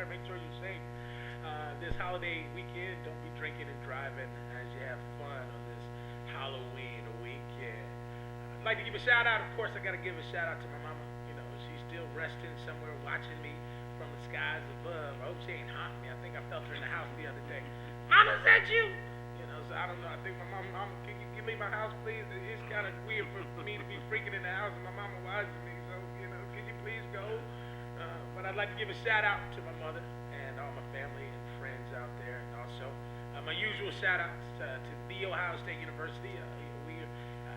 there. Make sure you're safe. This holiday weekend, don't be drinking and driving as you have fun on this Halloween weekend. I'd like to give a shout out. Of course, I got to give a shout out to my mama. You know, she's still resting somewhere, watching me from the skies above. I hope she ain't haunting me. I think I felt her in the house the other day. Mama, is that you? You know, so I don't know. I think my mama, can you give me my house, please? It's kind of weird for me to be freaking in the house and my mama watching me. So, you know, can you please go? But I'd like to give a shout out to my mother and all my family and friends out there. And also, my usual shout outs to the Ohio State University. We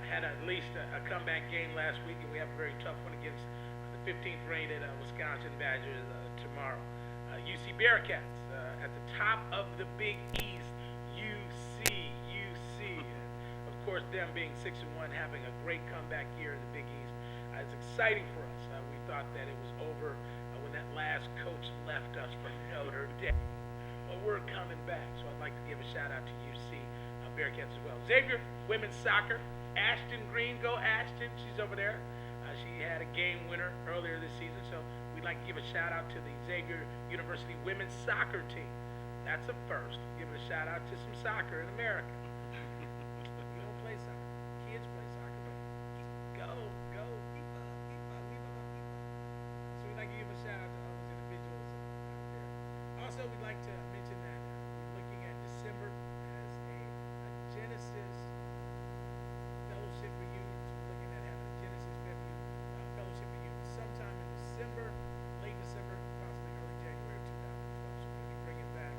had at least a comeback game last week, and we have a very tough one against the 15th rated Wisconsin Badgers tomorrow. UC Bearcats at the top of the Big East. UC. Of course, them being 6-1, having a great comeback year in the Big East. It's exciting for us. We thought that it was over when that last coach left us for Notre Dame. Well, we're coming back, so I'd like to give a shout out to UC Bearcats as well. Xavier women's soccer. Ashton Green, go Ashton. She's over there. She had a game winner earlier this season, so we'd like to give a shout out to the Xavier University women's soccer team. That's a first. Give a shout out to some soccer in America. We don't play soccer. Kids play soccer, but go, keep up. So we'd like to give a shout out to all those individuals out there. Also, we'd like to mention that we're looking at December as a Genesis fellowship reunion. So we're looking at having a Genesis fellowship reunion sometime in December, late December, possibly early January of 2012. So we'll be bringing back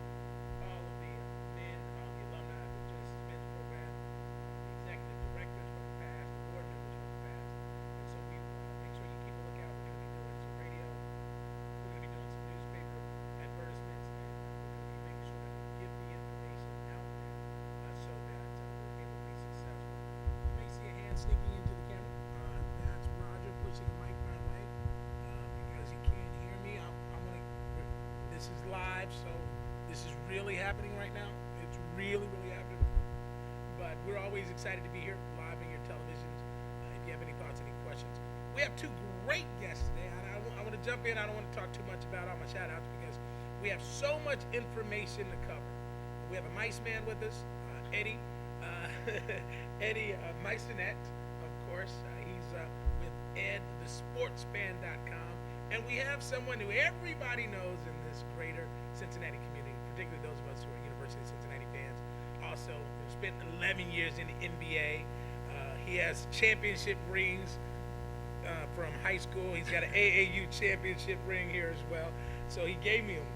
all of the men, all the alumni of the Genesis Men's Program, the executive directors from the past, the board members from the past. And so we make sure you keep a lookout. We're going to be doing some radio. We're going to be doing some newspaper advertisements, and we're going to be making sure that we give the information out there so that we're able to be successful. You may see a hand sneaking into the camera. That's Roger pushing the mic my way because he can't hear me. I'm gonna. This is live, so this is really happening right now. It's really happening. But we're always excited to be here live in your televisions. If you have any thoughts, any questions, we have two great guests today. I want to jump in. I don't want to talk too much about all my shout outs because we have so much information to cover. We have a mice man with us, Eddie. Eddie Meisonet, of course. He's with edthesportsfan.com. And we have someone who everybody knows in this greater Cincinnati community, particularly those of us who are University of Cincinnati fans. Also, spent 11 years in the N.B.A. He has championship rings from high school. He's got an AAU championship ring here as well. So he gave me them.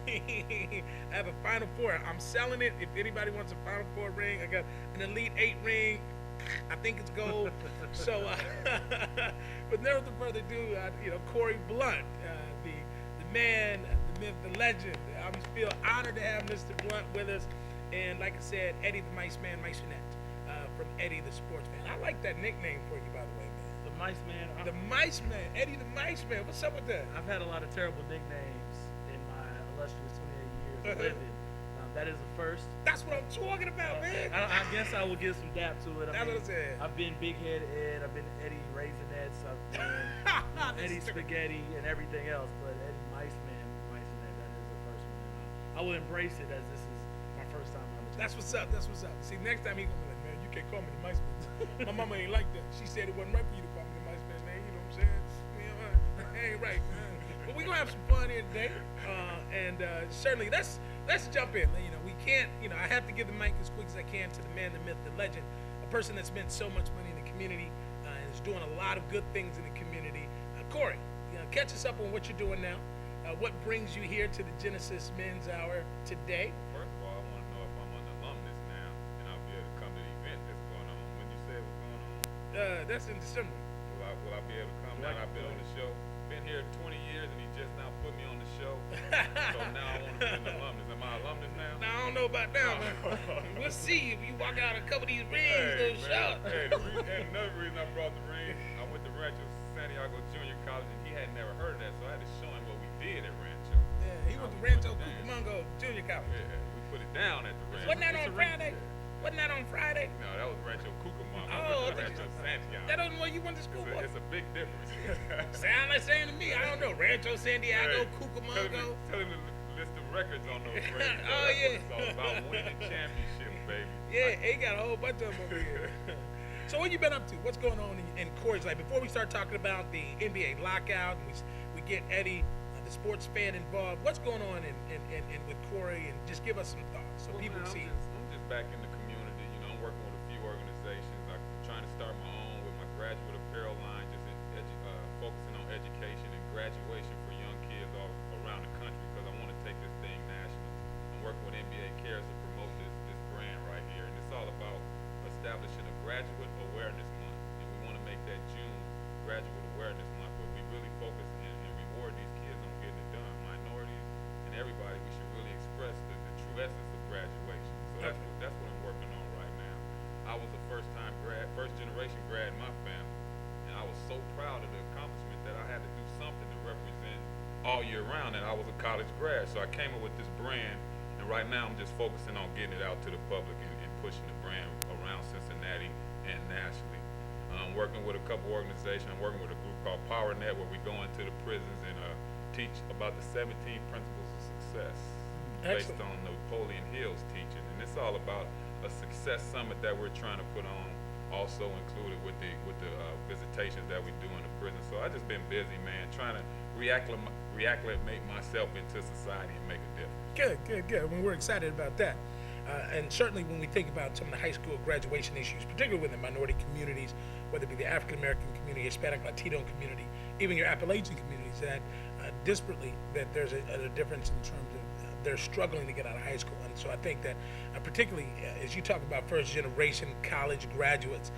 I have a Final Four. I'm selling it. If anybody wants a Final Four ring, I got an Elite 8 ring. I think it's gold. So, with no further ado, Corie Blount, the man, the myth, the legend. I feel honored to have Mr. Blount with us. And like I said, Eddie the Mice Man, Meisonet, from Eddie the Sports Man. I like that nickname for you, by the way, man. The Mice Man. The Mice Man, Eddie the Mice Man. What's up with that? I've had a lot of terrible nicknames in my illustrious 28 years of living. That is a first. That's what I'm talking about, man. I guess I will give some dap to it. That's what I said. I've been Big Head Ed. I've been Eddie Raisinets. I've been Eddie Spaghetti and everything else. But Eddie Meisonet, that is the first one. I will embrace it as this is my first time on the channel. That's what's up. See, next time he gonna be like, man, you can't call me the Mice Man. My mama ain't like that. She said it wasn't right for you to call me the Mice Man, man. You know what I'm saying? Ain't right, man. But we gonna have some fun here today, and certainly let's jump in. We can't. I have to give the mic as quick as I can to the man, the myth, the legend, a person that spent so much money in the community and is doing a lot of good things in the community. Corie, catch us up on what you're doing now. What brings you here to the Genesis Men's Hour today? First of all, I want to know if I'm an alumnus now, and I'll be able to come to the event that's going on. When you say what's going on, That's in December. will I be able to come? Now I've been on the show. Been here 20 years, and he just now put me on the show. So now I want to be an alumnus. Am I alumnus now? Now, I don't know about now, man. We'll see if you walk out a couple of these rings, Hey, little shot. and another reason I brought the ring, I went to Rancho Santiago Junior College, and he had never heard of that, so I had to show him what we did at Rancho. Yeah, he went to Rancho Cucamonga Junior College. Yeah, we put it down at the Rancho. Wasn't that on Friday? Wasn't that on Friday? No, that was Rancho Cucamonga. Oh, Rancho Antioch. That don't know you went to school for. It's a big difference. Sound like saying to me, I don't know, Rancho San Diego, Cucamonga. Tell him to list the records on those rings. Oh, That's yeah. what it's all about, winning championships, baby. Yeah, he got a whole bunch of them over here. So what you been up to? What's going on in Corey's life? Before we start talking about the NBA lockout, and we get Eddie, the sports fan, involved. What's going on in with Corie, and just give us some thoughts so people Man, see. I'm just back in the community. You know, I'm working with a few organizations. I'm trying to start my own with my graduate apparel line, just focusing on education and graduation for young kids all around the country because I want to take this thing national. I'm working with N.B.A. Cares to promote this brand right here, and it's all about establishing a graduate awareness month, and we want to make that June graduate awareness month where we really focus and reward these kids on getting it done. Minorities and everybody, we should really express the true essence of graduation. So that's what I'm working on right now. I was a first generation grad in my family, and I was so proud of the accomplishment that I had to do something to represent all year round that I was a college grad. So I came up with this brand, and right now I'm just focusing on getting it out to the public and pushing the brand around Cincinnati and nationally. I'm working with a couple organizations. I'm working with a group called Power Net where we go into the prisons and teach about the 17 principles of success. Based on Napoleon Hill's teaching, and it's all about a success summit that we're trying to put on, also included with the visitations that we do in the prison. So I just been busy, man, trying to reacclimate myself into society and make a difference. Good. I mean, we're excited about that. And certainly when we think about some of the high school graduation issues, particularly within minority communities, whether it be the African American community, Hispanic, Latino community, even your Appalachian communities, that disparately that there's a difference in terms of they're struggling to get out of high school. And so I think that particularly as you talk about first generation college graduates,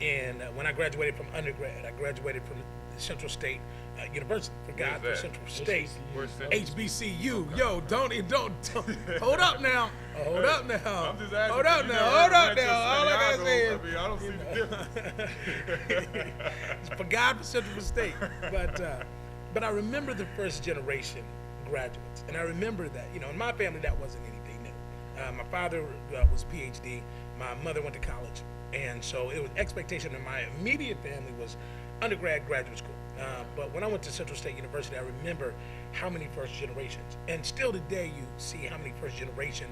and when I graduated from undergrad, I graduated from Central State University. For God, for Central State, HBCU. Okay. Yo, don't hold up now. Hold up now. I'm just asking. Hold up now. All I gotta say is, I don't see the difference. For God, for Central State, but I remember the first generation graduates, and I remember that in my family that wasn't anything new. My father was a PhD. My mother went to college, and so it was expectation in my immediate family was undergrad, graduate school. But when I went to Central State University, I remember how many first generations, and still today you see how many first generation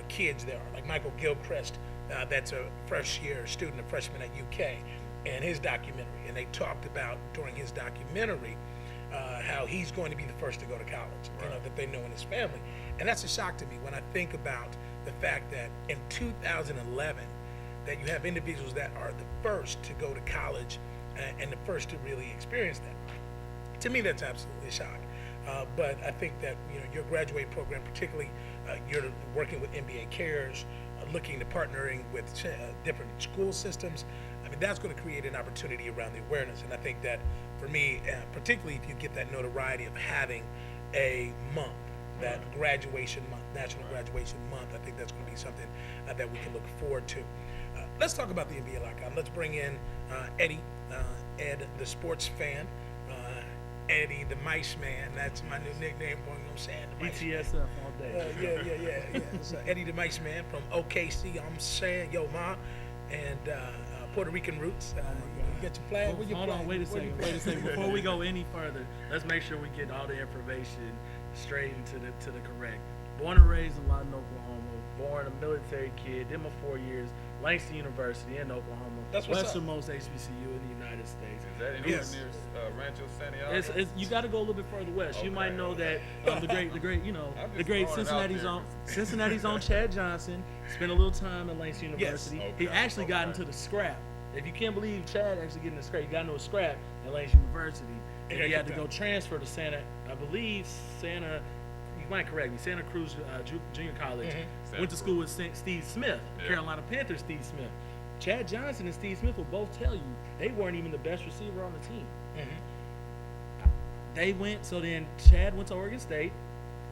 kids there are. Like Michael Gilchrist, that's a first year student, a freshman at UK, and his documentary. And they talked about during his documentary how he's going to be the first to go to college, right. That they know in his family. And that's a shock to me when I think about the fact that in 2011 that you have individuals that are the first to go to college and the first to really experience that. To me, that's absolutely a shock. But I think that your graduate program, particularly you're working with N.B.A. Cares, looking to partnering with different school systems. I mean, that's going to create an opportunity around the awareness. And I think that for me, particularly if you get that notoriety of having a month, that graduation month, National Graduation Month, I think that's going to be something that we can look forward to. Let's talk about the NBA lockout. Let's bring in Eddie, Ed, the sports fan. Eddie, the Mice Man. That's my new nickname for him. I'm saying the Mice ETSF all day. Yeah. So Eddie, the Mice Man from OKC. I'm saying, yo, ma, and Puerto Rican roots. You get your flag. Hold on, wait a second. Before we go any further, let's make sure we get all the information straight into the correct. Born and raised in Lawton, Oklahoma. Born a military kid. Did my 4 years. Langston University in Oklahoma. That's what's westernmost HBCU in the United States. Is that anywhere near Rancho San Diego? You got to go a little bit further west. Okay, you might know okay. that the great Cincinnati's own Chad Johnson spent a little time at Langston University. Yes. He actually got into the scrap. If you can't believe Chad actually getting the scrap, he got into a scrap at Langston University, and he had to go transfer to you might correct me, Santa Cruz Junior College. Mm-hmm. Went to school with Steve Smith, Carolina Panthers Steve Smith. Chad Johnson and Steve Smith will both tell you they weren't even the best receiver on the team. Mm-hmm. They went, so then Chad went to Oregon State,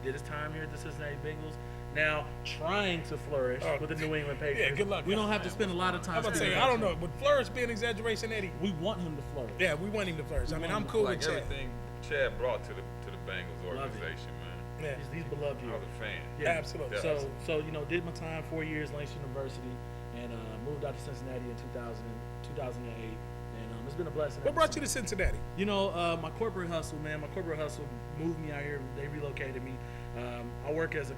did his time here at the Cincinnati Bengals, now trying to flourish with the New England Patriots. Yeah, good luck. We don't have to spend a lot of time. I'm about to say, I don't know. Would flourish be an exaggeration, Eddie? We want him to flourish. Yeah, we want him to flourish. I mean, I'm cool with Chad. Everything Chad brought to the Bengals organization, man. Yeah. He's beloved here. I was a fan. Yeah, absolutely. So did my time, 4 years, Langston University, and moved out to Cincinnati in 2000. 2008, and it's been a blessing. What brought you to Cincinnati? You know, my corporate hustle, man. My corporate hustle moved me out here. They relocated me. I work as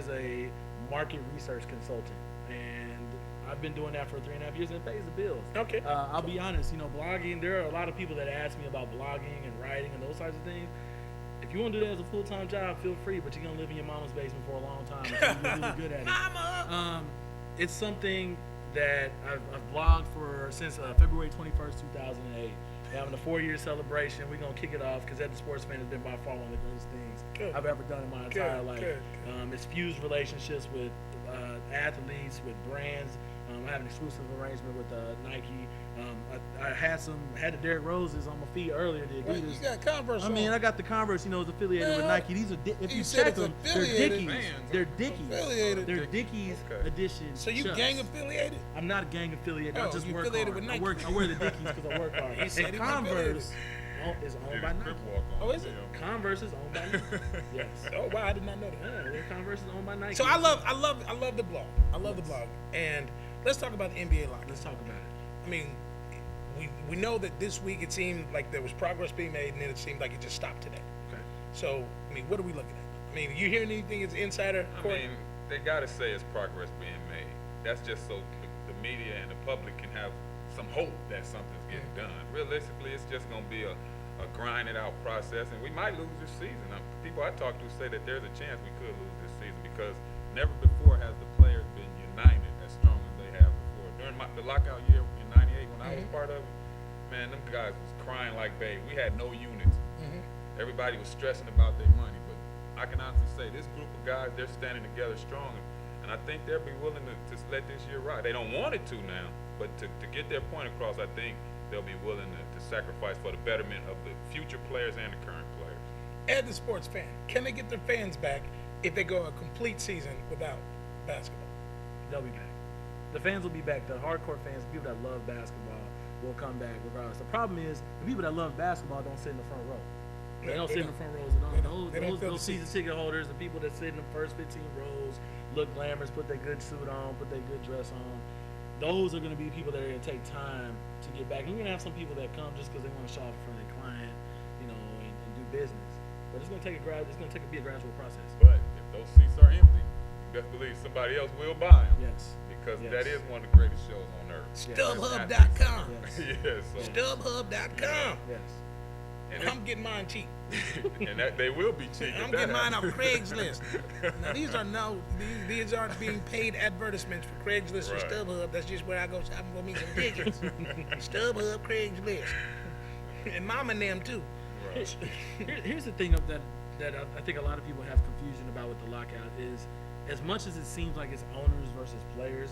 a market research consultant, and I've been doing that for 3.5 years, and it pays the bills. Okay. I'll be honest. You know, blogging. There are a lot of people that ask me about blogging and writing and those types of things. If you want to do that as a full-time job, feel free, but you're gonna live in your mama's basement for a long time until you're really good at it. Mama. It's something that I've blogged since February 21st, 2008. We're having a 4-year celebration. We're going to kick it off because At the Sports Fan has been by far one of the greatest things I've ever done in my entire life. It's fused relationships with athletes, with brands. I have an exclusive arrangement with Nike. I had the Derrick Roses on my feet earlier. The Adidas. You got Converse on. I got the Converse. It's affiliated with Nike. These are if you check them, they're Dickies. They're Dickies. They're Dickies edition. So you chucks. gang affiliated? I'm not gang affiliated. I just you work affiliated hard. with Nike. I wear the Dickies because I work hard. He said And he was affiliated. Converse is owned by Nike. Oh, is it? Converse is owned by Nike. Yes. Oh wow, I did not know that. Yeah, Converse is owned by Nike. So I love the blog. I love the blog. And let's talk about the NBA lockout. Let's talk about it. I mean, we know that this week it seemed like there was progress being made, and then it seemed like it just stopped today. Okay. So, I mean, what are we looking at? I mean, you hearing anything as insider? I mean, they got to say it's progress being made. That's just so the media and the public can have some hope that something's getting done. Realistically, it's just going to be a grinded out process, and we might lose this season. People I talk to say that there's a chance we could lose this season because never before has the players been united as strong as they have before. During the lockout year in '98, when I was part of it, man, them guys was crying like baby. We had no units. Everybody was stressing about their money, but I can honestly say this group of guys, they're standing together strong, and I think they'll be willing to let this year ride. They don't want it to now, but to get their point across, I think they'll be willing to sacrifice for the betterment of the future players and the current players. As the sports fan, can they get their fans back if they go a complete season without basketball? They'll be back. The fans will be back. The hardcore fans, the people that love basketball, will come back regardless. The problem is the people that love basketball don't sit in the front row. They don't sit in the front rows at all. Those season ticket holders, the people that sit in the first 15 rows, look glamorous, put their good suit on, put their good dress on. Those are going to be people that are going to take time to get back. And you're going to have some people that come just because they want to show off in front of their client, and do business. But it's going to take be a gradual process. But if those seats are empty, you best believe somebody else will buy them. Yes. Because that is one of the greatest shows on earth. StubHub.com. Yes. StubHub.com. Yes. And I'm getting mine cheap. and they will be cheap. I'm getting mine off Craigslist. Now these aren't being paid advertisements for Craigslist or StubHub. That's just where I go shopping for me some tickets. StubHub, Craigslist, and Mom and them too. Right. Here's the thing that I think a lot of people have confusion about with the lockout is, as much as it seems like it's owners versus players,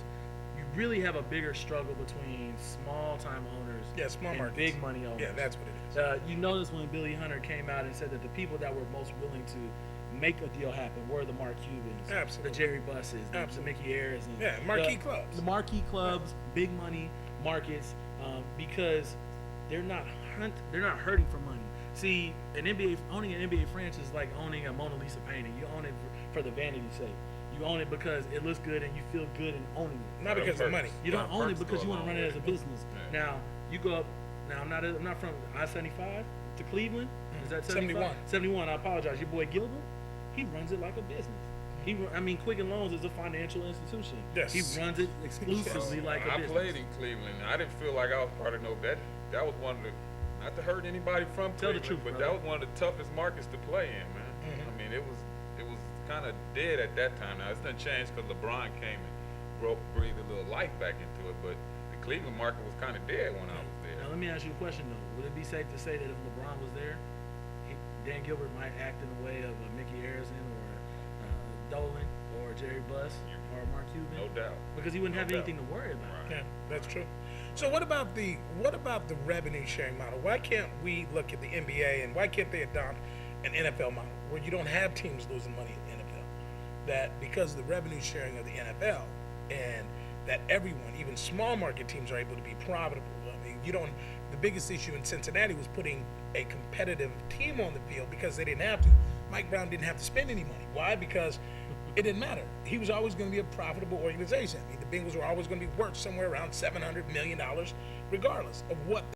you really have a bigger struggle between small-time owners and markets. big money owners. Yeah, that's what it is. You notice when Billy Hunter came out and said that the people that were most willing to make a deal happen were the Mark Cubans, Absolutely. the Jerry Busses, the Mickey Ayers, and marquee clubs. The marquee clubs, big money markets, because they're not hurting for money. See, owning an NBA franchise is like owning a Mona Lisa painting. You own it for the vanity's sake. You own it because it looks good and you feel good in owning it. Not because of money. You don't own it because you want to run it as a business. Yeah. Now you go up. Now I'm not from I-75 to Cleveland. Is that 75? 71. I apologize. Your boy Gilbert, he runs it like a business. Quicken Loans is a financial institution. Yes. He runs it exclusively like a business. I played in Cleveland. I didn't feel like I was part of that. That was one of the, not to hurt anybody from Tell Cleveland, the truth, but brother. that was one of the toughest markets to play in, man. I mean, it was kind of dead at that time. Now it's done changed because LeBron came and breathed a little life back into it, but the Cleveland market was kind of dead when I was there. Now let me ask you a question though. Would it be safe to say that if LeBron was there, Dan Gilbert might act in the way of Mickey Harrison or Dolan or Jerry Buss or Mark Cuban? No doubt. Because he wouldn't have anything to worry about. Yeah, that's true. So what about the revenue sharing model? Why can't we look at the NBA and why can't they adopt an NFL model where you don't have teams losing money in the NFL? That because of the revenue sharing of the NFL and that everyone, even small market teams, are able to be profitable. I mean, the biggest issue in Cincinnati was putting a competitive team on the field because they didn't have to. Mike Brown didn't have to spend any money. Why? Because It didn't matter. He was always going to be a profitable organization. I mean, the Bengals were always going to be worth somewhere around $700 million, regardless of what